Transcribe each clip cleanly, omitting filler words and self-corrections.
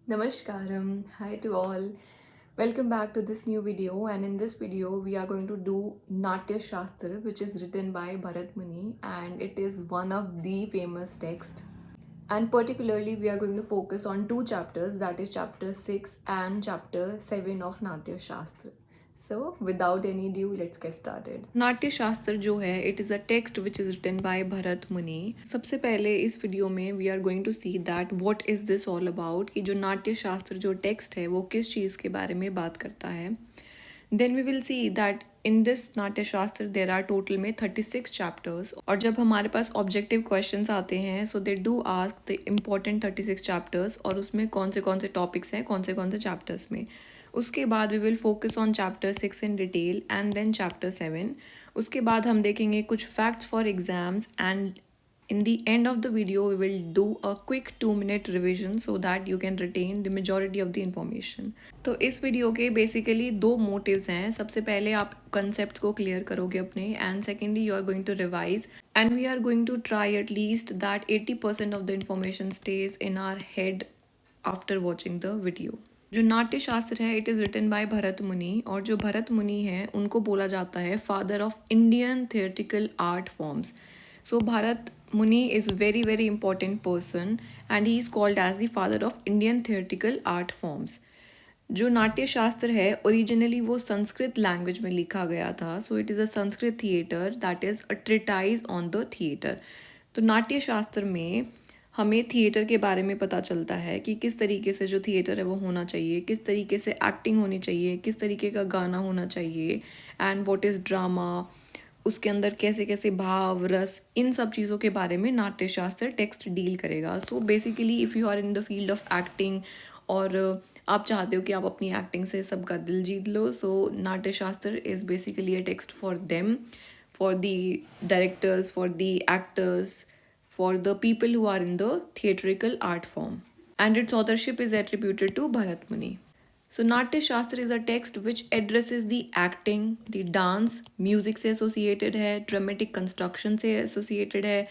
Namaskaram, hi to all. Welcome back to this new video, and in this video we are going to do Natya Shastra, which is written by Bharat Muni, and it is one of the famous texts. And particularly we are going to focus on two chapters, that is chapter 6 and chapter 7 of Natya Shastra. So without any ado, let's get started. नाट्य शास्त्र जो है it is a text which is written by Bharat Muni. सबसे पहले इस video में we are going to see that what is this all about, कि जो नाट्य शास्त्र जो टेक्स्ट है वो किस चीज़ के बारे में बात करता है. Then we will see that in this Natya Shastra there are total में 36 चैप्टर्स, और जब हमारे पास ऑब्जेक्टिव क्वेश्चंस आते हैं so they do ask the important 36 chapters और उसमें कौन से टॉपिक्स हैं कौन से चैप्टर्स में. उसके बाद we will focus on chapter 6 in detail and then chapter 7. उसके बाद हम देखेंगे कुछ facts for exams, and in the end of the video we will do a quick 2-minute revision so that you can retain the majority of the information. तो इस video के basically दो motives हैं. सबसे पहले आप कंसेप्ट को clear करोगे अपने, and secondly you are going to revise, and we are going to try at least that 80% of the information stage in our head after watching the video. जो नाट्य शास्त्र है it is written by Bharat Muni, और जो भरत मुनि हैं उनको बोला जाता है father of Indian theoretical art forms. So Bharat Muni is very important person and he is called as the father of Indian theatrical art forms. जो नाट्य शास्त्र है ओरिजिनली वो संस्कृत लैंग्वेज में लिखा गया था. So it is a Sanskrit theatre that is a treatise on the theatre. तो नाट्य शास्त्र में हमें थिएटर के बारे में पता चलता है कि किस तरीके से जो थिएटर है वो होना चाहिए, किस तरीके से एक्टिंग होनी चाहिए, किस तरीके का गाना होना चाहिए, एंड व्हाट इज़ ड्रामा, उसके अंदर कैसे कैसे भाव रस, इन सब चीज़ों के बारे में नाट्य शास्त्र टेक्स्ट डील करेगा. So basically if you are in the field of acting और आप चाहते हो कि आप अपनी एक्टिंग से सबका दिल जीत लो, so Natya Shastra is basically a text for them, for the directors, for the actors, for the people who are in the theatrical art form, and its authorship is attributed to Bharat Muni. So Natya Shastra is a text which addresses the acting, the dance, music से associated है, dramatic construction से associated है,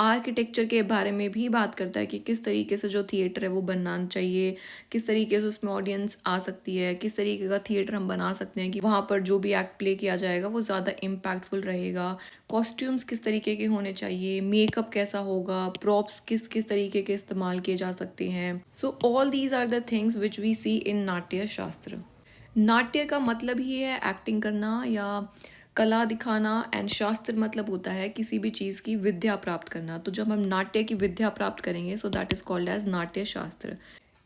architecture के बारे में भी बात करता है कि किस तरीके से जो थिएटर है वो बनना चाहिए, किस तरीके से उसमें ऑडियंस आ सकती है, किस तरीके का थिएटर हम बना सकते हैं कि वहाँ पर जो भी एक्ट प्ले किया जाएगा वो ज़्यादा इम्पैक्टफुल रहेगा, कॉस्ट्यूम्स किस तरीके के होने चाहिए, मेकअप कैसा होगा, प्रॉप्स किस किस तरीके के इस्तेमाल किए जा सकते हैं. So all these are the things which we see in Natya Shastra. नाट्य का मतलब ही है एक्टिंग करना या कला दिखाना, एंड शास्त्र मतलब होता है किसी भी चीज़ की विद्या प्राप्त करना. तो जब हम नाट्य की विद्या प्राप्त करेंगे so that is called as Natya Shastra.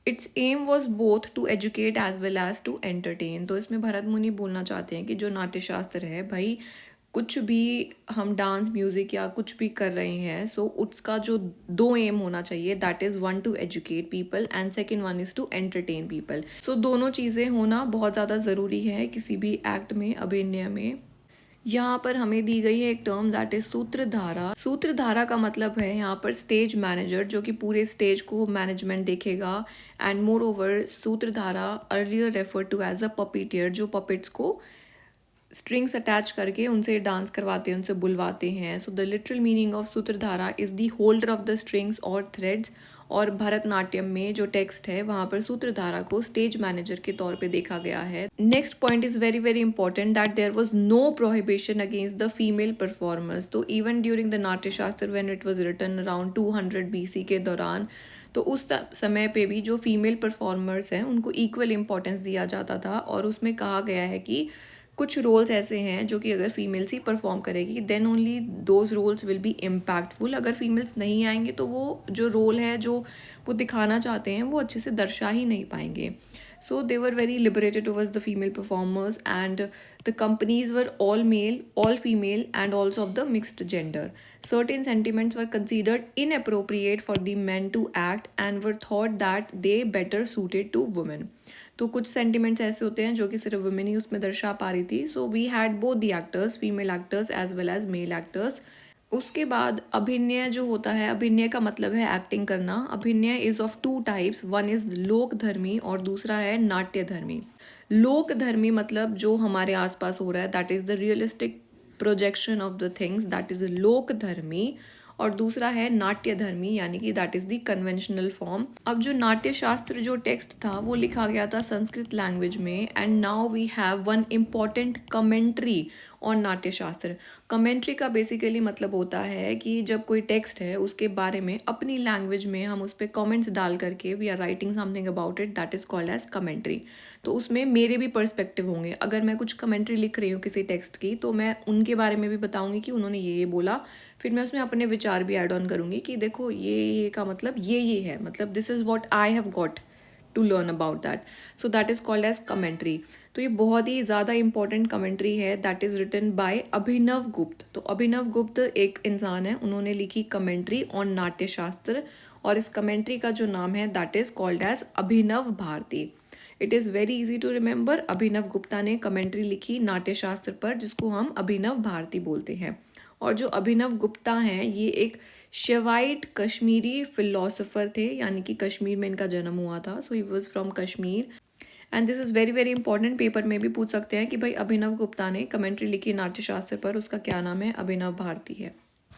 Its aim was both to educate as well as to entertain. तो इसमें भरत मुनि बोलना चाहते हैं कि जो नाट्य शास्त्र है भाई, कुछ भी हम डांस म्यूज़िक या कुछ भी कर रहे हैं सो उसका जो दो एम होना चाहिए, that is one to educate people and second one is to entertain people. So दोनों चीज़ें होना बहुत ज़्यादा ज़रूरी है किसी भी एक्ट में, अभिनय में. यहाँ पर हमें दी गई है एक टर्म दैट इज सूत्रधारा. सूत्रधारा का मतलब है यहाँ पर स्टेज मैनेजर, जो कि पूरे स्टेज को मैनेजमेंट देखेगा. And moreover Sutradhara earlier refer to as a puppeteer, जो पपेट्स को स्ट्रिंग्स अटैच करके उनसे डांस करवाते हैं, उनसे बुलवाते हैं. So the literal meaning of Sutradhara is the holder of the strings और थ्रेड्स. और भरतनाट्यम में जो टेक्स्ट है वहाँ पर सूत्रधारा को स्टेज मैनेजर के तौर पे देखा गया है. Next point is very important that there was no prohibition against the female performers. तो even during the Natya Shastra when it was written around 200 BC के दौरान, तो उस समय पे भी जो फीमेल परफॉर्मर्स हैं उनको इक्वल इम्पोर्टेंस दिया जाता था. और उसमें कहा गया है कि कुछ रोल्स ऐसे हैं जो कि अगर फीमेल्स ही परफॉर्म करेगी then only those roles will be impactful. अगर फीमेल्स नहीं आएंगे तो वो जो रोल है जो वो दिखाना चाहते हैं वो अच्छे से दर्शा ही नहीं पाएंगे. So they were very liberated towards the female performers, and the companies were all male, all female, and also of the mixed gender. Certain sentiments were considered inappropriate for the men to act and were thought that they better suited to women. तो कुछ sentiments ऐसे होते हैं जो कि सिर्फ women ही उसमें दर्शा पा रही थी. So we had both the actors, female actors as well as male actors. उसके बाद अभिनय जो होता है, अभिनय का मतलब है एक्टिंग करना. अभिनय is of two types, one is लोक धर्मी और दूसरा है नाट्य धर्मी. लोक धर्मी मतलब जो हमारे आसपास हो रहा है, that is the realistic projection of the things, that is लोक धर्मी. और दूसरा है नाट्यधर्मी यानी कि that is the conventional form. अब जो नाट्य शास्त्र जो टेक्स्ट था वो लिखा गया था संस्कृत लैंग्वेज में, and now we have one important commentary on Natya Shastra. Commentary का बेसिकली मतलब होता है कि जब कोई टेक्स्ट है उसके बारे में अपनी लैंग्वेज में हम उस पर कमेंट्स डाल करके we are writing something about it, that is called as commentary. तो उसमें मेरे भी पर्सपेक्टिव होंगे। अगर मैं कुछ कमेंट्री लिख रही हूँ किसी टेक्स्ट की तो मैं उनके बारे में भी बताऊँगी कि उन्होंने ये बोला, फिर मैं उसमें अपने विचार भी ऐड ऑन करूँगी कि देखो ये का मतलब ये है, मतलब this is what I have got to learn about that, so that is called as commentary. तो ये बहुत ही ज़्यादा इंपॉर्टेंट कमेंट्री है that is written by Abhinav Gupta. तो अभिनव गुप्त एक इंसान है, उन्होंने लिखी कमेंट्री ऑन नाट्य शास्त्र, और इस कमेंट्री का जो नाम है that is called as Abhinava Bharati. It is very easy to remember. Abhinava Gupta ने कमेंट्री लिखी नाट्य शास्त्र पर जिसको हम अभिनव भारती बोलते हैं। और जो अभिनव गुप्ता हैं ये एक शिवाइट कश्मीरी फिलोसोफर थे, यानी कि कश्मीर में इनका जन्म हुआ था, so he was from Kashmir. And this is very very important, paper में भी पूछ सकते हैं कि भाई अभिनव गुप्ता ने कमेंट्री लिखी नाट्य शास्त्र पर, उसका क्या नाम है, अभिनव भारती है।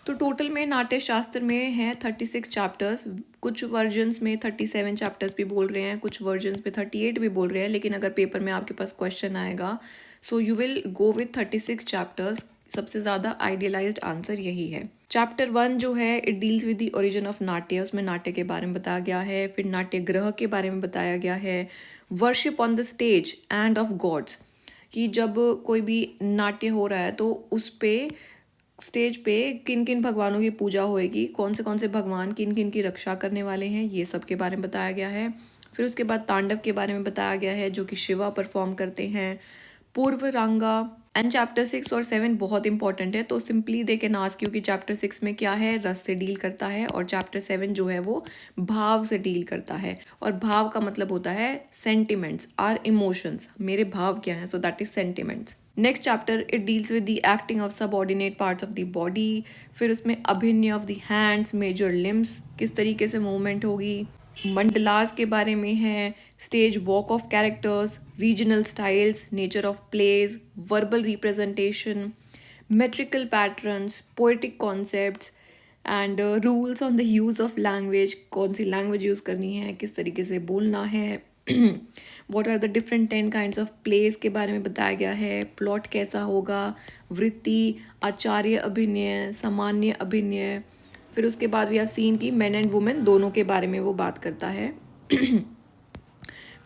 तो टोटल में नाट्य शास्त्र में है 36 चैप्टर्स। कुछ वर्जन्स में 37 चैप्टर्स भी बोल रहे हैं, कुछ वर्जन्स में 38 भी बोल रहे हैं, लेकिन अगर पेपर में आपके पास क्वेश्चन आएगा सो you will go with 36 chapters. सबसे ज़्यादा आइडियलाइज्ड आंसर यही है। चैप्टर 1 जो है it deals with the origin of नाट्य, उसमें नाट्य के बारे में बताया गया है। फिर नाट्य ग्रह के बारे में बताया गया है। Worship on the stage and of gods, कि जब कोई भी नाट्य हो रहा है तो उस पे स्टेज पे किन किन भगवानों की पूजा होएगी, कौन से भगवान किन किन की रक्षा करने वाले हैं, ये सब के बारे में बताया गया है। फिर उसके बाद तांडव के बारे में बताया गया है जो कि शिवा परफॉर्म करते हैं, पूर्व रंगा। एंड चैप्टर 6 और 7 बहुत इंपॉर्टेंट है, तो simply they can ask you कि चैप्टर 6 में क्या है, रस से डील करता है, और चैप्टर 7 जो है वो भाव से डील करता है। और भाव का मतलब होता है सेंटिमेंट्स, आर इमोशंस, मेरे भाव क्या हैं, so that is sentiments. Next chapter it deals with the acting of subordinate parts of the body. फिर उसमें अभिनय of the hands, major limbs, किस तरीके से मूवमेंट होगी। मंडलास के बारे में है, stage walk of characters, regional styles, nature of plays, verbal representation, metrical patterns, poetic concepts and rules on the use of language, कौन सी लैंग्वेज यूज़ करनी है, किस तरीके से बोलना है। What are the different 10 kinds of place के बारे में बताया गया है। प्लॉट कैसा होगा, वृत्ति, आचार्य अभिनय, सामान्य अभिनय। फिर उसके बाद वी हैव सीन कि मेन एंड वुमेन दोनों के बारे में वो बात करता है।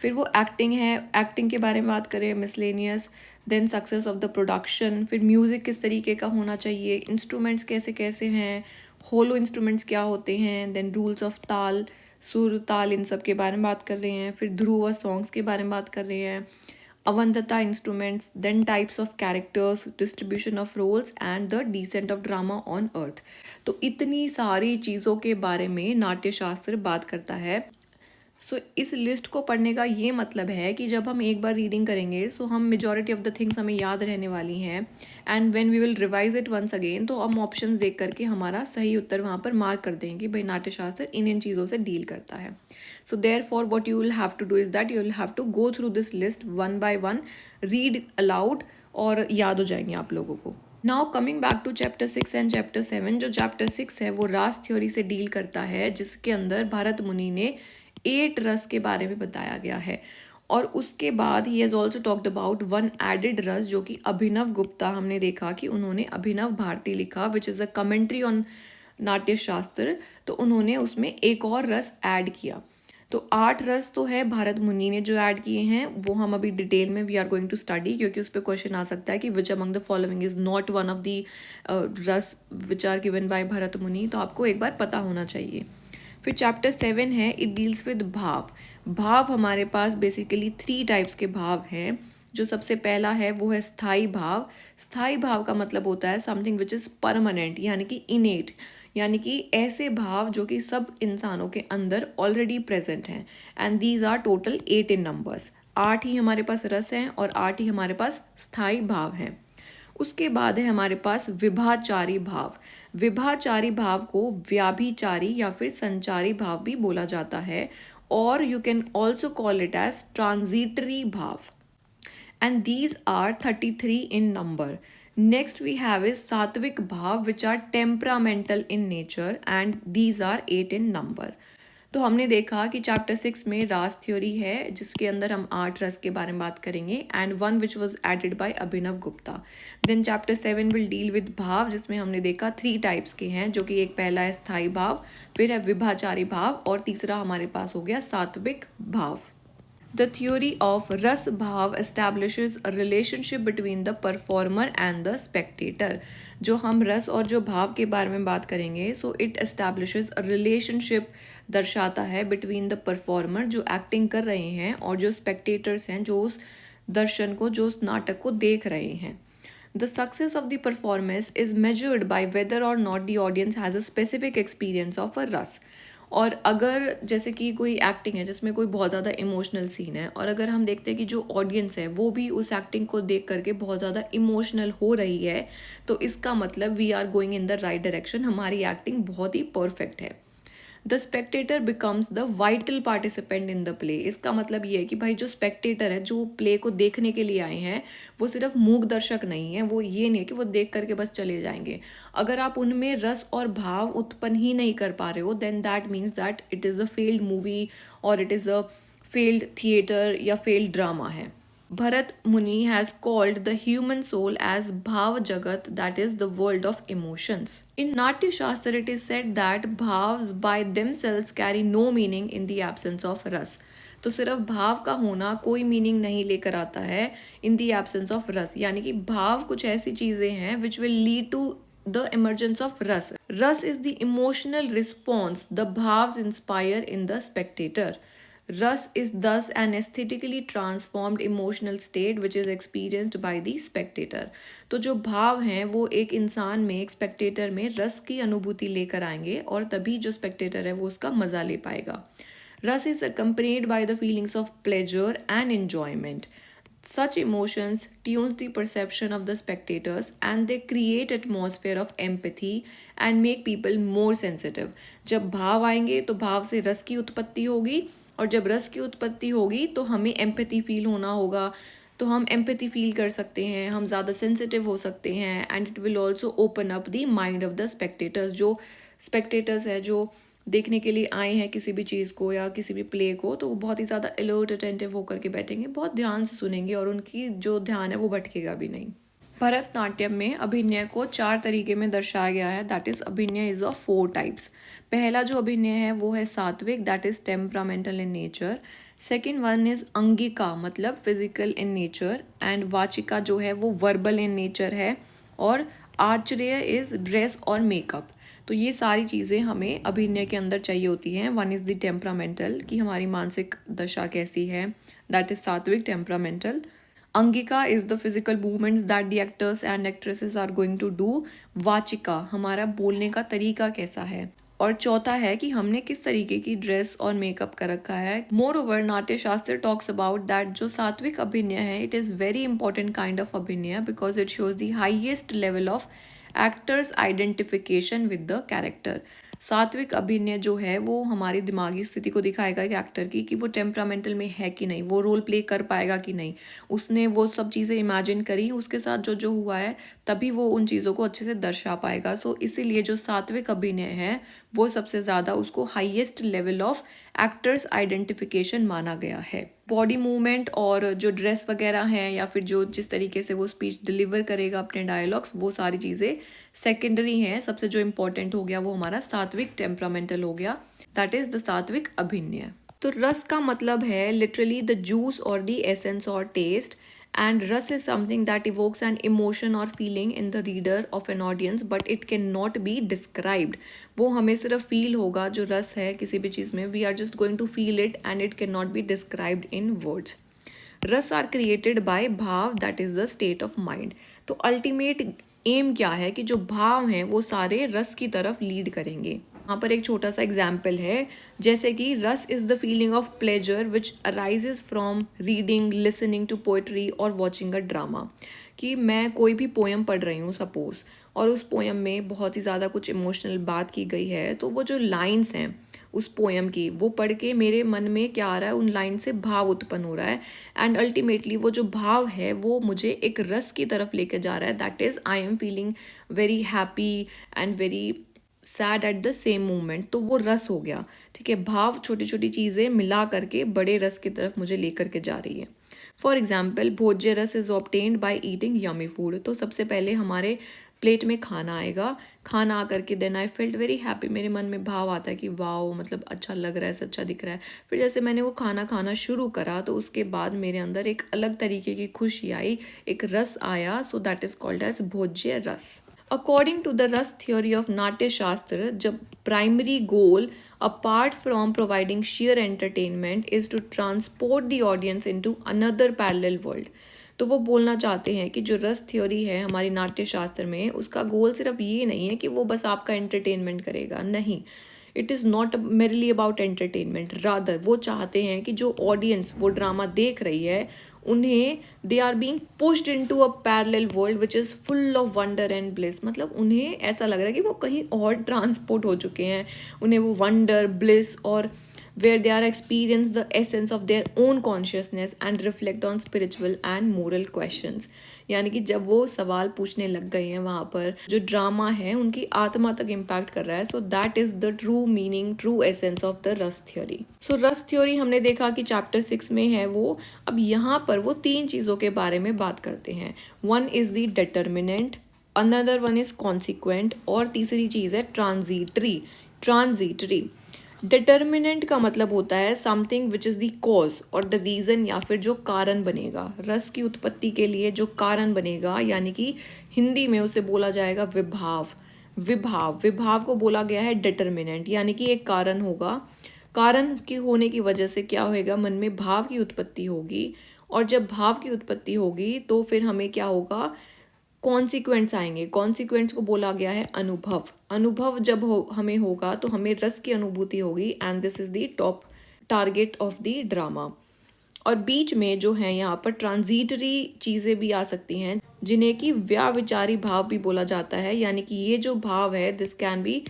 फिर वो एक्टिंग है, एक्टिंग के बारे में बात करें, miscellaneous, then success of the production, फिर म्यूज़िक किस तरीके का होना चाहिए, इंस्ट्रूमेंट्स कैसे कैसे हैं, होलो इंस्ट्रूमेंट्स क्या होते हैं, देन रूल्स ऑफ ताल, सुर ताल, इन सब के बारे में बात कर रहे हैं। फिर ध्रुव सॉन्ग्स के बारे में बात कर रहे हैं, अवंधता instruments, then types of characters, distribution of roles and the descent of drama on earth. तो इतनी सारी चीज़ों के बारे में नाट्यशास्त्र बात करता है। सो इस लिस्ट को पढ़ने का ये मतलब है कि जब हम एक बार रीडिंग करेंगे सो हम मेजॉरिटी ऑफ द थिंग्स हमें याद रहने वाली हैं, and when we will revise it once again तो हम ऑप्शंस देख करके हमारा सही उत्तर वहाँ पर मार्क कर देंगे कि भाई नाट्यशास्त्र इन चीज़ों से डील करता है। So therefore what you will have to do is that you will have to go through this list one by one, read aloud, और याद हो जाएंगे आप लोगों को। Now coming back to chapter 6 and chapter 7, जो chapter 6 है वो रास थ्योरी से डील करता है, जिसके अंदर भरत मुनि ने 8 रस के बारे में बताया गया है। और उसके बाद ही has also talked about one added rasa, जो कि अभिनव गुप्ता, हमने देखा कि उन्होंने अभिनव भारती लिखा which is a commentary on Natya शास्त्र, तो उन्होंने उसमें एक और रस ऐड किया। तो 8 रस तो है भारत मुनि ने जो ऐड किए हैं, वो हम अभी डिटेल में we are going to study, क्योंकि उस पर क्वेश्चन आ सकता है कि which among the following is not one of the rasa which are given by Bharat Muni, तो आपको एक बार पता होना चाहिए। फिर चैप्टर 7 है, इट डील्स विद भाव। भाव हमारे पास बेसिकली 3 टाइप्स के भाव हैं। जो सबसे पहला है वो है स्थाई भाव। स्थाई भाव का मतलब होता है समथिंग विच इज़ परमानेंट, यानी कि इनेट, यानी कि ऐसे भाव जो कि सब इंसानों के अंदर ऑलरेडी प्रेजेंट हैं, and these are total 8 in numbers. 8 ही हमारे पास रस हैं और 8 ही हमारे पास स्थाई भाव हैं। उसके बाद है हमारे पास विभाचारी भाव। विभाचारी भाव को व्याभिचारी या फिर संचारी भाव भी बोला जाता है, और you can also call it as transitory bhava, and these are 33 in number. Next we have is Satvik Bhav, which are temperamental in nature and these are 8 in number. तो हमने देखा कि चैप्टर 6 में रास थ्योरी है जिसके अंदर हम 8 रस के बारे में बात करेंगे and one which was added by Abhinav Gupta. Then chapter 7 will deal with bhava जिसमें हमने देखा 3 टाइप्स के हैं जो कि एक पहला है स्थायी भाव, फिर है विभाचारी भाव और तीसरा हमारे पास हो गया सात्विक भाव. The theory of Ras Bhav establishes a relationship between the performer and the spectator. जो हम रस और जो भाव के बारे में बात करेंगे so it establishes a relationship दर्शाता है between the performer जो एक्टिंग कर रहे हैं और जो spectators हैं जो उस दर्शन को जो उस नाटक को देख रहे हैं. The success of the performance is measured by whether or not the audience has a specific experience of a ras. और अगर जैसे कि कोई एक्टिंग है जिसमें कोई बहुत ज़्यादा इमोशनल सीन है और अगर हम देखते हैं कि जो ऑडियंस है वो भी उस एक्टिंग को देख करके बहुत ज़्यादा इमोशनल हो रही है तो इसका मतलब we are going in the right direction, हमारी एक्टिंग बहुत ही परफेक्ट है. The spectator becomes the vital participant in the play. इसका मतलब ये है कि भाई जो स्पेक्टेटर है जो प्ले को देखने के लिए आए हैं वो सिर्फ मूक दर्शक नहीं है, वो ये नहीं है कि वो देख करके बस चले जाएंगे. अगर आप उनमें रस और भाव उत्पन्न ही नहीं कर पा रहे हो then that means that it is a failed movie और it is a failed theatre या फेल्ड ड्रामा है. Bharat Muni has called the human soul as Bhav Jagat, that is the world of emotions. In Natya Shastra, it is said that bhavs by themselves carry no meaning in the absence of ras. तो सिर्फ भाव का होना कोई meaning नहीं लेकर आता है इन दी एब्सेंस ऑफ रस, यानी कि भाव कुछ ऐसी चीज़ें हैं which will lead to the emergence of ras. Ras is the emotional response the bhavs inspire in the spectator. Ras is thus an aesthetically transformed emotional state which is experienced by the spectator. तो जो भाव हैं वो एक इंसान में एक Spectator में रस की अनुभूति लेकर आएंगे और तभी जो स्पेक्टेटर है वो उसका मज़ा ले पाएगा. Ras is accompanied by the feelings of pleasure and enjoyment. Such emotions tunes the perception of the spectators and they create atmosphere of empathy and make people more sensitive. जब भाव आएंगे तो भाव से रस की उत्पत्ति होगी और जब रस की उत्पत्ति होगी तो हमें एम्पैथी फील होना होगा, तो हम एम्पैथी फील कर सकते हैं, हम ज़्यादा सेंसिटिव हो सकते हैं and it will also open up the mind of the spectators. जो स्पेक्टेटर्स है जो देखने के लिए आए हैं किसी भी चीज़ को या किसी भी प्ले को तो वो बहुत ही ज़्यादा अलर्ट अटेंटिव होकर के बैठेंगे, बहुत ध्यान से सुनेंगे और उनकी जो ध्यान है वो भटकेगा भी नहीं. भरतनाट्यम में अभिनय को 4 तरीके में दर्शाया गया है. दैट इज़ अभिनय इज़ ऑफ 4 टाइप्स. पहला जो अभिनय है वो है सात्विक, that is temperamental in nature. Second one is Angika मतलब फिजिकल इन नेचर एंड वाचिका जो है वो वर्बल इन नेचर है और आचर्य इज़ ड्रेस और मेकअप. तो ये सारी चीज़ें हमें अभिनय के अंदर चाहिए होती हैं. वन इज़ द टेम्परामेंटल कि हमारी मानसिक दशा कैसी है, that is sattvik temperamental. Angika is the physical movements that the actors and actresses are going to do. Vachika हमारा बोलने का तरीका कैसा है. और चौथा है कि हमने किस तरीके की ड्रेस और मेकअप कर रखा है. मोर ओवर नाट्य शास्त्र टॉक्स अबाउट दैट जो सात्विक अभिनय है it is very important kind of abhinaya because it shows the highest level of actors identification with the character. सात्विक अभिनय जो है वो हमारी दिमागी स्थिति को दिखाएगा कि एक्टर की कि वो टेम्परामेंटल में है कि नहीं, वो रोल प्ले कर पाएगा कि नहीं, उसने वो सब चीज़ें इमेजिन करी, उसके साथ जो जो हुआ है तभी वो उन चीज़ों को अच्छे से दर्शा पाएगा. सो इसीलिए जो सात्विक अभिनय है वो सबसे ज़्यादा उसको highest level of actors identification माना गया है. बॉडी मूवमेंट और जो ड्रेस वगैरह हैं या फिर जो जिस तरीके से वो स्पीच डिलीवर करेगा अपने डायलॉग्स वो सारी चीज़ें सेकेंडरी हैं. सबसे जो इम्पोर्टेंट हो गया वो हमारा सात्विक टेम्परामेंटल हो गया, दैट इज़ द सात्विक अभिनय. तो रस का मतलब है लिटरली द जूस और द एसेंस और test and rus is something that evokes an emotion or feeling in the reader of an audience but it cannot be described. वो हमें सिर्फ फील होगा जो रस है किसी भी चीज़ में, we are just going to feel it and it cannot be described in words. रस are created by भाव, that is the state of mind. तो अल्टीमेट एम क्या है कि जो भाव हैं वो सारे रस की तरफ लीड करेंगे. यहाँ पर एक छोटा सा एग्जाम्पल है जैसे कि rasa is the feeling of pleasure which arises from reading, listening to poetry और वॉचिंग अ ड्रामा. कि मैं कोई भी पोएम पढ़ रही हूँ सपोज और उस पोएम में बहुत ही ज़्यादा कुछ इमोशनल बात की गई है तो वो जो लाइन्स हैं उस पोयम की, वो पढ़ के मेरे मन में क्या आ रहा है, उन लाइन से भाव उत्पन्न हो रहा है एंड अल्टीमेटली वो जो भाव है वो मुझे एक रस की तरफ लेके जा रहा है, that is I am feeling very happy and very sad at the same moment. तो वो रस हो गया, ठीक है। भाव छोटी छोटी चीज़ें मिला करके बड़े रस की तरफ मुझे लेकर के जा रही है। फॉर एग्जाम्पल, भोज्य रस is obtained by eating yummy food. तो सबसे पहले हमारे प्लेट में खाना आएगा, खाना आकर के then I felt very happy, मेरे मन में भाव आता है कि वाओ, मतलब अच्छा लग रहा है, अच्छा दिख रहा है। फिर जैसे मैंने वो खाना खाना शुरू करा तो उसके बाद मेरे अंदर एक अलग तरीके की खुशी आई, एक रस आया, so that is called as bhojya rasa. According to the Ras theory of Natya Shastra, the primary goal, apart from providing sheer entertainment, is to transport the audience into another parallel world. तो वो बोलना चाहते हैं कि जो रस थ्योरी है हमारी नाट्य शास्त्र में, उसका गोल सिर्फ ये नहीं है कि वो बस आपका एंटरटेनमेंट करेगा, नहीं, it is not merely about entertainment, rather वो चाहते हैं कि जो ऑडियंस वो ड्रामा देख रही है उन्हें they are being pushed into a parallel world which is full of wonder and bliss. मतलब उन्हें ऐसा लग रहा है कि वो कहीं और ट्रांसपोर्ट हो चुके हैं, उन्हें वो वंडर, ब्लिस और where they are experience the essence of their own consciousness and reflect on spiritual and moral questions। यानी कि जब वो सवाल पूछने लग गए हैं वहाँ पर, जो ड्रामा है उनकी आत्मा तक इम्पैक्ट कर रहा है। So that is the true meaning, true essence of the रस थ्योरी। सो रस थ्योरी हमने देखा कि चैप्टर 6 में है वो। अब यहाँ पर वो 3 चीज़ों के बारे में बात करते हैं। One is the determinant, another one is consequent, और तीसरी चीज़ है ट्रांजिटरी। ट्रांजिटरी डिटर्मिनेंट का मतलब होता है something which is the cause और द रीज़न, या फिर जो कारण बनेगा रस की उत्पत्ति के लिए, जो कारण बनेगा, यानी कि हिंदी में उसे बोला जाएगा विभाव। विभाव, विभाव को बोला गया है डिटर्मिनेंट, यानी कि एक कारण होगा, कारण के होने की वजह से क्या होएगा, मन में भाव की उत्पत्ति होगी, और जब भाव की उत्पत्ति होगी तो फिर हमें क्या होगा, कॉन्सिक्वेंट्स आएंगे। कॉन्सिक्वेंट्स को बोला गया है अनुभव। अनुभव जब हमें होगा तो हमें रस की अनुभूति होगी, and this is the top target of the drama. और बीच में जो है यहाँ पर ट्रांजिटरी चीज़ें भी आ सकती हैं, जिन्हें कि व्याविचारी भाव भी बोला जाता है, यानी कि ये जो भाव है this can be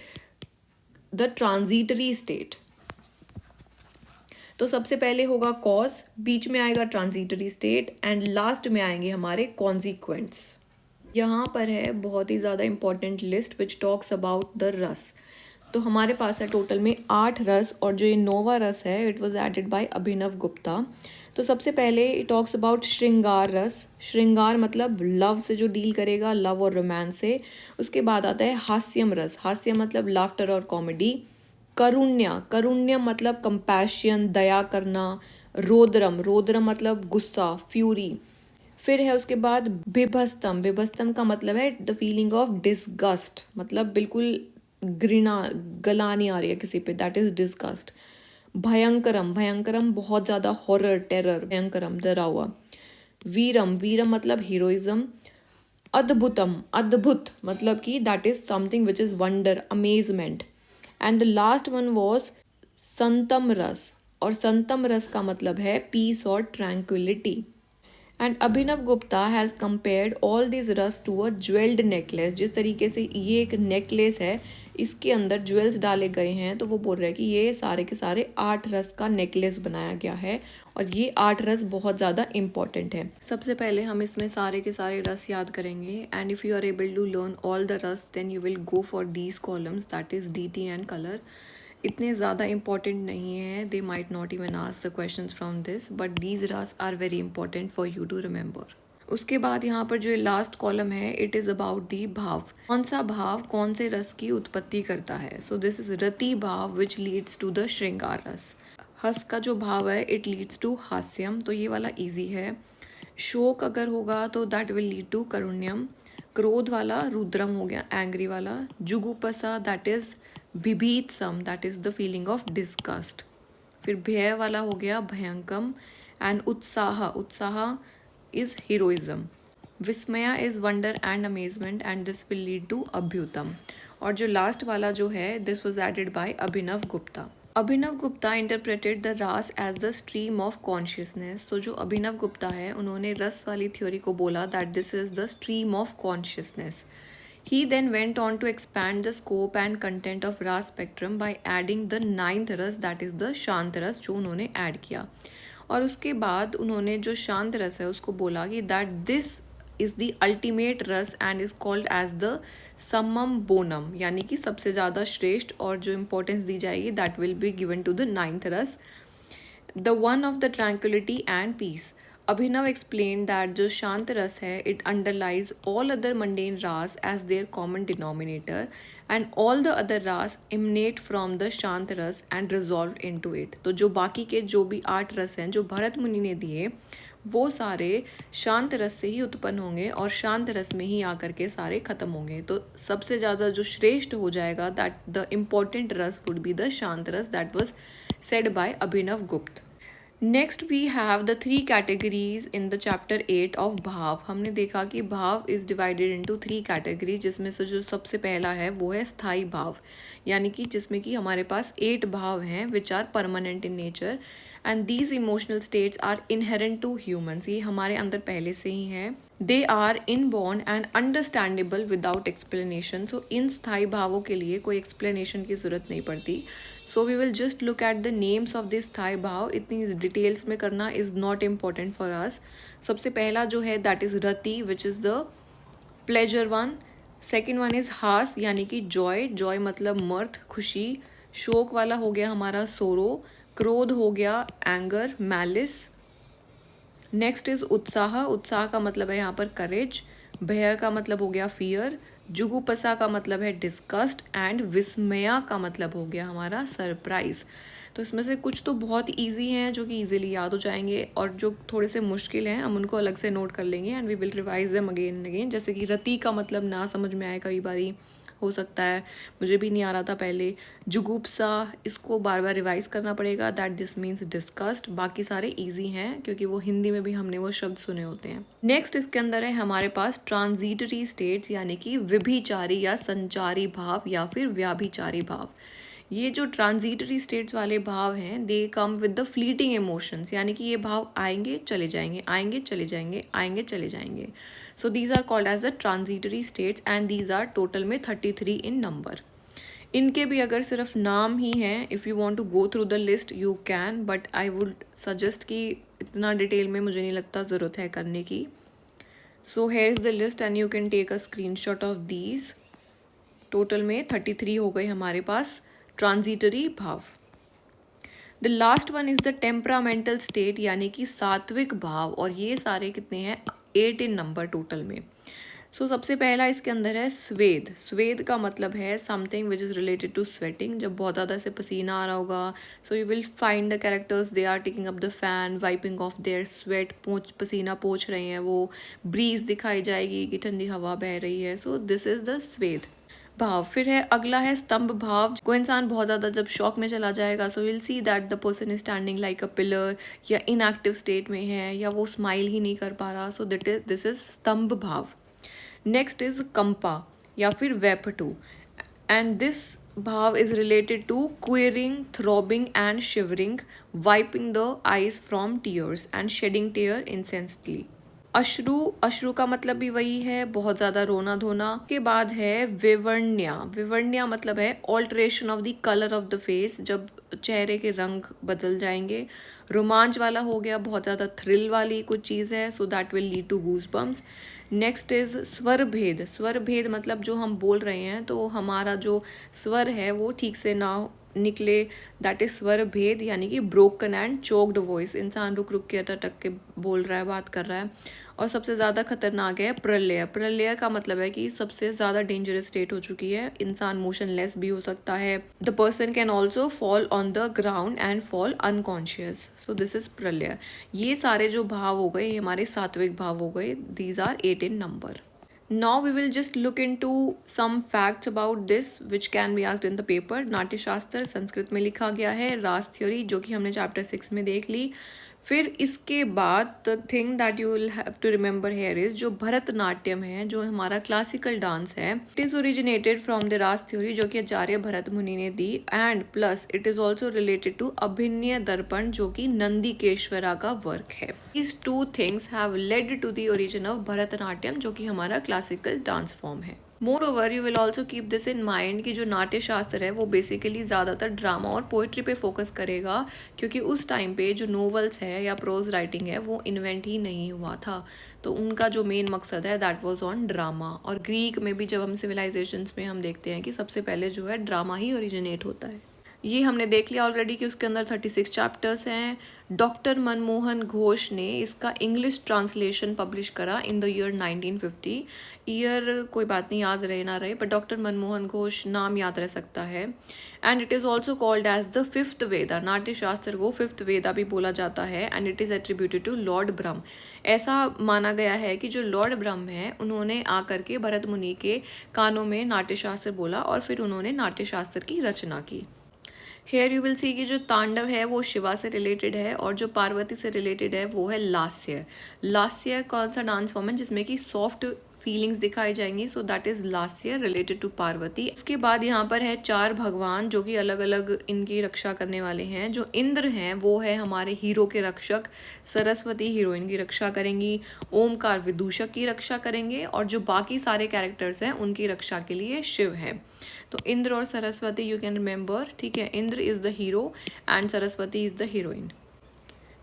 the transitory state. तो सबसे पहले होगा कॉज, बीच में आएगा ट्रांजिटरी स्टेट, एंड लास्ट में आएंगे हमारे कॉन्सिक्वेंट्स। यहाँ पर है बहुत ही ज़्यादा important list which talks about the रस। तो हमारे पास है टोटल में 8 रस, और जो ये 9वां रस है इट वाज एडेड बाय अभिनव गुप्ता। तो सबसे पहले इट टॉक्स अबाउट श्रृंगार रस। श्रृंगार मतलब लव से जो डील करेगा, लव और रोमांस से। उसके बाद आता है हास्यम रस। हास्य मतलब लाफ्टर और कॉमेडी। करुण्य, करुण्य मतलब कंपैशन, दया करना। रोदरम, रोदरम मतलब गुस्सा, फ्यूरी। फिर है उसके बाद बिभस्तम। बिभस्तम का मतलब है द फीलिंग ऑफ डिसगस्ट, मतलब बिल्कुल घृणा, गलानी आ रही है किसी पे, दैट इज डिसगस्ट। भयंकरम, भयंकरम बहुत ज़्यादा हॉरर, टेरर, भयंकरम डरा हुआ। वीरम, वीरम मतलब हीरोइज्म। अद्भुतम, अद्भुत मतलब कि that is something which is wonder, amazement. And the last one was shantam rasa, और संतम रस का मतलब है पीस और tranquillity. And Abhinava Gupta has compared all this rasa to a jewelled necklace. जिस तरीके से ये एक नेकलेस है, इसके अंदर ज्वेल्स डाले गए हैं, तो वो बोल रहे हैं कि ये सारे के सारे 8 रस का नेकलेस बनाया गया है, और ये 8 रस बहुत ज़्यादा इंपॉर्टेंट है। सबसे पहले हम इसमें सारे के सारे रस याद करेंगे, and if you are able to learn all the rasa then you will go for these columns, that is D and colour. इतने ज़्यादा इंपॉर्टेंट नहीं है, they might not even ask the questions from this, but these rasa are very important for you to remember. उसके बाद यहाँ पर जो last column है it is about the bhava. कौन सा भाव कौन से रस की उत्पत्ति करता है। सो दिस इज रति भाव विच लीड्स टू द श्रृंगार रस। हस का जो भाव है इट लीड्स टू हास्यम, तो ये वाला इजी है। शोक अगर होगा तो that will lead to karunyam. क्रोध वाला रुद्रम हो गया, एंग्री वाला। जुगुपसा that is bibhatsam, that is the feeling of disgust. फिर भय वाला हो गया भयंकम। एंड उत्साह, उत्साह is heroism. Vismaya is wonder and amazement, and this will lead to adbhutam. और जो लास्ट वाला जो है this was added by Abhinav Gupta. Abhinava Gupta interpreted the rasa as the stream of consciousness. तो जो अभिनव गुप्ता है उन्होंने रस वाली थ्योरी को बोला that this is the stream of consciousness, He then went on to expand the scope and content of Ras spectrum by adding the ninth रस, that is the शांत रस, जो उन्होंने ऐड किया। और उसके बाद उन्होंने जो शांत रस है उसको बोला कि that this is the ultimate rasa and is called as the summum bonum, यानी कि सबसे ज़्यादा श्रेष्ठ और जो इम्पोर्टेंस दी जाएगी that will be given to the ninth rasa, the one of the tranquillity and peace. Abhinava explain that जो शांत रस है it underlies all other mundane rasa as their common denominator and all the other rasa emanate from the शांत रस and resolve into it. तो जो बाकी के जो भी 8 रस हैं जो भरत मुनि ने दिए वो सारे शांत रस से ही उत्पन्न होंगे और शांत रस में ही आकर के सारे खत्म होंगे। तो सबसे ज़्यादा जो श्रेष्ठ हो जाएगा दैट द इम्पोर्टेंट रस वुड बी द शांत रस, that was said by Abhinav Gupta. Next we have the 3 categories in the chapter 8 of भाव। हमने देखा कि भाव is divided into 3 categories, जिसमें से जो सबसे पहला है वो है स्थाई भाव, यानी कि जिसमें कि हमारे पास 8 भाव हैं which are permanent in nature and these emotional states are inherent to humans। ये हमारे अंदर पहले से ही हैं। They are inborn and understandable without explanation। So इन स्थाई भावों के लिए कोई explanation की ज़रूरत नहीं पड़ती। So we will just look at the names of this स्थाई भाव। इतनी डिटेल्स में करना is not important for us। सबसे पहला जो है that is Rati which is the pleasure one। Second one is हास यानी कि जॉय, जॉय मतलब mirth, खुशी। शोक वाला हो गया हमारा सोरो। क्रोध हो गया एंगर, मैलिस। नेक्स्ट इज उत्साह, उत्साह का मतलब है यहाँ पर करेज। भय का मतलब हो गया फियर। जुगुपसा का मतलब है डिस्कस्ट एंड विस्मया का मतलब हो गया हमारा सरप्राइज। तो इसमें से कुछ तो बहुत इजी हैं जो कि इजीली याद हो जाएंगे और जो थोड़े से मुश्किल हैं हम उनको अलग से नोट कर लेंगे and we will revise them again and again. जैसे कि रति का मतलब ना समझ में आए कई बारी, हो सकता है मुझे भी नहीं आ रहा था पहले। जुगुप्सा, इसको बार बार रिवाइज करना पड़ेगा, दैट दिस मीन्स डिस्कस्ड। बाकी सारे इजी हैं क्योंकि वो हिंदी में भी हमने वो शब्द सुने होते हैं। नेक्स्ट इसके अंदर है हमारे पास ट्रांजिटरी स्टेट्स यानी कि विभिचारी या संचारी भाव या फिर व्याभिचारी भाव। ये जो ट्रांजिटरी स्टेट्स वाले भाव हैं they come with the fleeting emotions, यानी कि ये भाव आएंगे चले जाएंगे, आएंगे चले जाएंगे, आएंगे चले जाएंगे। So these are called as the transitory states and these are total में 33 इन नंबर। इनके भी अगर सिर्फ नाम ही हैं, if you want to go through the list you can, but I would suggest कि इतना डिटेल में मुझे नहीं लगता ज़रूरत है करने की। So here is the list and you can take a screenshot of these. Total में 33 हो गए हमारे पास ट्रांजिटरी भाव। The last one is the temperamental state यानी कि सात्विक भाव, और ये सारे कितने हैं 8 इन नंबर टोटल में। सो सबसे पहला इसके अंदर है स्वेद। स्वेद का मतलब है something which is related to sweating, जब बहुत ज़्यादा से पसीना आ रहा होगा। So you will find the characters, they are taking up the fan, wiping off their sweat, पसीना पोंछ रहे हैं वो। ब्रीज दिखाई जाएगी कि ठंडी हवा बह रही है। सो दिस इज़ द स्वेद भाव। फिर है अगला है स्तंभ भाव। कोई इंसान बहुत ज़्यादा जब शॉक में चला जाएगा so will see that the person is standing like a pillar, या इनएक्टिव स्टेट में है, या वो स्माइल ही नहीं कर पा रहा। सो दिस इज स्तंभ भाव। नेक्स्ट इज कंपा या फिर vepathu, and this bhava is related to quivering, throbbing and shivering, wiping the eyes from tears and shedding tear incessantly. अश्रु, अश्रु का मतलब भी वही है, बहुत ज़्यादा रोना धोना। के बाद है विवर्ण्या। विवर्ण्या मतलब है alteration of the colour of the face, जब चेहरे के रंग बदल जाएंगे। रोमांच वाला हो गया, बहुत ज़्यादा थ्रिल वाली कुछ चीज़ है, so that will lead to goose bumps. Next is swar bhed. स्वर भेद मतलब जो हम बोल रहे हैं तो हमारा जो स्वर है वो ठीक से ना निकले, दैट इज स्वर भेद यानी कि ब्रोकन एंड चोक्ड वॉइस, इंसान रुक रुक के अटक के बोल रहा है, बात कर रहा है। और सबसे ज़्यादा खतरनाक है प्रलय। प्रलय का मतलब है कि सबसे ज़्यादा डेंजरस स्टेट हो चुकी है, इंसान मोशनलेस भी हो सकता है। The person can also fall on the ground and fall unconscious. So this is प्रलय। ये सारे जो भाव हो गए हमारे सात्विक भाव हो गए, these are 8 in number. Now we will just look into some facts about this which can be asked in the paper। नाट्य शास्त्र संस्कृत में लिखा गया है। रास थ्योरी जो कि हमने चैप्टर 6 में देख ली। फिर इसके बाद the thing that you will have to remember here is जो भरतनाट्यम है, जो हमारा क्लासिकल डांस है, it is originated from the rasa theory जो कि आचार्य भरत मुनि ने दी, and plus it is also related to Abhinaya Darpan जो कि नंदीकेश्वरा का वर्क है। These two things have led to the origin of Bharatanatyam जो कि हमारा क्लासिकल डांस फॉर्म है। More over you will also keep this in mind कि जो नाट्य शास्त्र है वो बेसिकली ज़्यादातर ड्रामा और पोइट्री पे फोकस करेगा, क्योंकि उस टाइम पे जो नोवेल्स है या प्रोज राइटिंग है वो इन्वेंट ही नहीं हुआ था। तो उनका जो मेन मकसद है दैट वाज ऑन ड्रामा। और ग्रीक में भी जब हम सिविलाइजेशंस में हम देखते हैं कि सबसे पहले जो है ड्रामा ही ओरिजिनेट होता है। ये हमने देख लिया ऑलरेडी कि उसके अंदर 36 चैप्टर्स हैं। डॉक्टर मनमोहन घोष ने इसका इंग्लिश ट्रांसलेशन पब्लिश करा इन द ईयर 1950। ईयर कोई बात नहीं, याद रहे ना रहे, बट डॉक्टर मनमोहन घोष नाम याद रह सकता है। And it is also called as the fifth Veda. Natya Shastra को फिफ्थ वेदा भी बोला जाता है। And it is attributed to Lord Brahma. ऐसा माना गया है कि जो लॉर्ड ब्रह्म है उन्होंने आकर के भरत मुनि के कानों में नाट्य शास्त्र बोला और फिर उन्होंने नाट्य शास्त्र की रचना की। हेयर यू विल सी कि जो तांडव है वो शिवा से रिलेटेड है और जो पार्वती से रिलेटेड है वो है लास्य। लास्य कौन सा डांस फॉर्म है जिसमें कि सॉफ्ट फीलिंग्स दिखाई जाएंगी, so that is lasya related to Parvati. उसके बाद यहाँ पर है 4 भगवान जो कि अलग अलग इनकी रक्षा करने वाले हैं। जो इंद्र हैं वो है हमारे हीरो के रक्षक, सरस्वती हीरोइन की रक्षा करेंगी, ओमकार विदूषक की रक्षा करेंगे और जो बाकी सारे कैरेक्टर्स हैं उनकी रक्षा के लिए शिव है। तो इंद्र और सरस्वती यू कैन रिमेंबर, ठीक है। Indra is the hero and Saraswati is the heroine.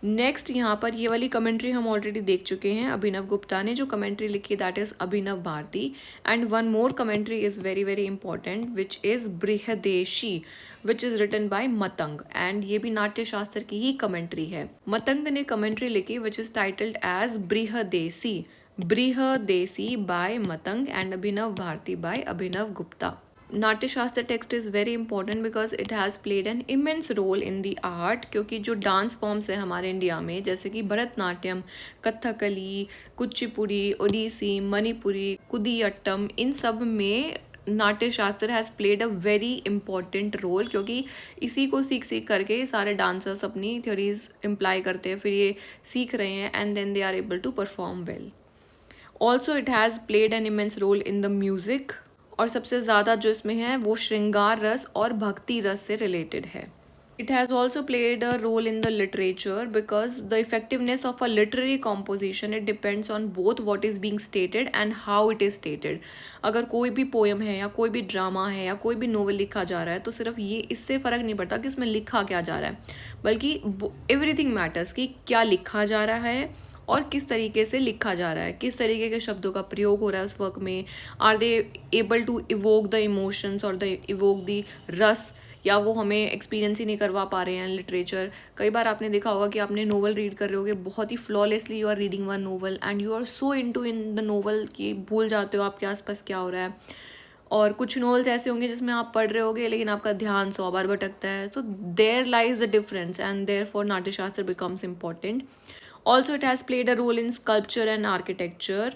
Next यहाँ पर ये वाली कमेंट्री हम ऑलरेडी देख चुके हैं। अभिनव गुप्ता ने जो कमेंट्री लिखी that is Abhinav Bharati. And one more commentary is very very important which is Brihaddeshi which is written by Matanga. एंड ये भी नाट्य शास्त्र की ही कमेंट्री है। मतंग ने कमेंट्री लिखी which is titled as Brihaddeshi. Brihaddeshi by Matanga and Abhinava Bharati by Abhinav Gupta. Natya Shastra text is very important because it has played an immense role in the art. क्योंकि जो डांस फॉर्म्स है हमारे इंडिया में जैसे कि भरतनाट्यम, कथकली, कुचिपुड़ी, ओडिसी, मणिपुरी, कुदियट्टम, इन सब में Natya Shastra has played a very important role. क्योंकि इसी को सीख सीख करके सारे डांसर्स अपनी थ्योरीज इम्प्लाई करते हैं, फिर ये सीख रहे हैं and then they are able to perform well. Also it has played an immense role in the music. और सबसे ज़्यादा जो इसमें है वो श्रृंगार रस और भक्ति रस से रिलेटेड है। It has also played a role in the literature because the effectiveness of a literary composition it depends on both what is being stated and how it is stated. अगर कोई भी पोएम है या कोई भी drama है या कोई भी नोवेल लिखा जा रहा है तो सिर्फ ये इससे फ़र्क नहीं पड़ता कि उसमें लिखा क्या जा रहा है, बल्कि एवरीथिंग मैटर्स कि क्या लिखा जा रहा है और किस तरीके से लिखा जा रहा है, किस तरीके के शब्दों का प्रयोग हो रहा है उस वर्क में। Are they able to evoke the emotions और द इवोक द रस, या वो हमें एक्सपीरियंस ही नहीं करवा पा रहे हैं लिटरेचर। कई बार आपने देखा होगा कि आपने नोवेल रीड कर रहे होगे बहुत ही flawlessly, you are reading one novel and you are so into in the novel कि भूल जाते हो आपके आसपास क्या हो रहा है। और कुछ नॉवेल्स ऐसे होंगे जिसमें आप पढ़ रहे होगे लेकिन आपका ध्यान 100 बार भटकता है। So there lies the difference and therefore Natya Shastra becomes important. Also, it has played a role in sculpture and architecture.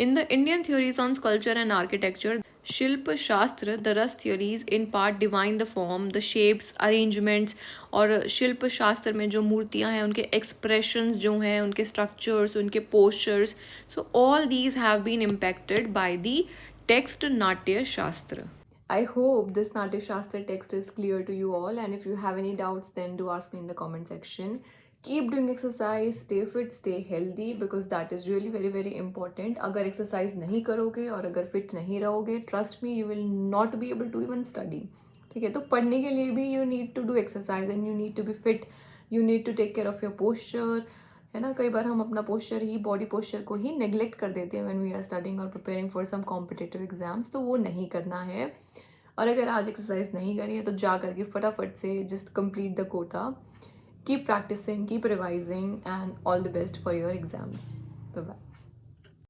In the Indian theories on sculpture and architecture, Shilpa Shastra, the Ras theories in part divine the form, the shapes, arrangements, और शिल्प शास्त्र में जो मूर्तियाँ हैं उनके expressions जो हैं, उनके structures, उनके postures, so all these have been impacted by the text Natya Shastra. I hope this Natya Shastra text is clear to you all, and if you have any doubts then do ask me in the comment section. Keep doing exercise, stay fit, stay healthy because that is really very very important. अगर exercise नहीं करोगे और अगर fit नहीं रहोगे, trust me you will not be able to even study. ठीक है, तो पढ़ने के लिए भी you need to do exercise and you need to be fit. You need to take care of your posture. है ना, कई बार हम अपना पोस्चर ही, बॉडी पोस्चर को ही नेग्लेक्ट कर देते हैं व्हेन वी आर स्टडिंग और preparing for some competitive exams, तो वो नहीं करना है। और अगर आज एक्सरसाइज नहीं करी है तो जा करके फटाफट से just complete the quota. Keep practicing, keep revising, and all the best for your exams. Bye bye.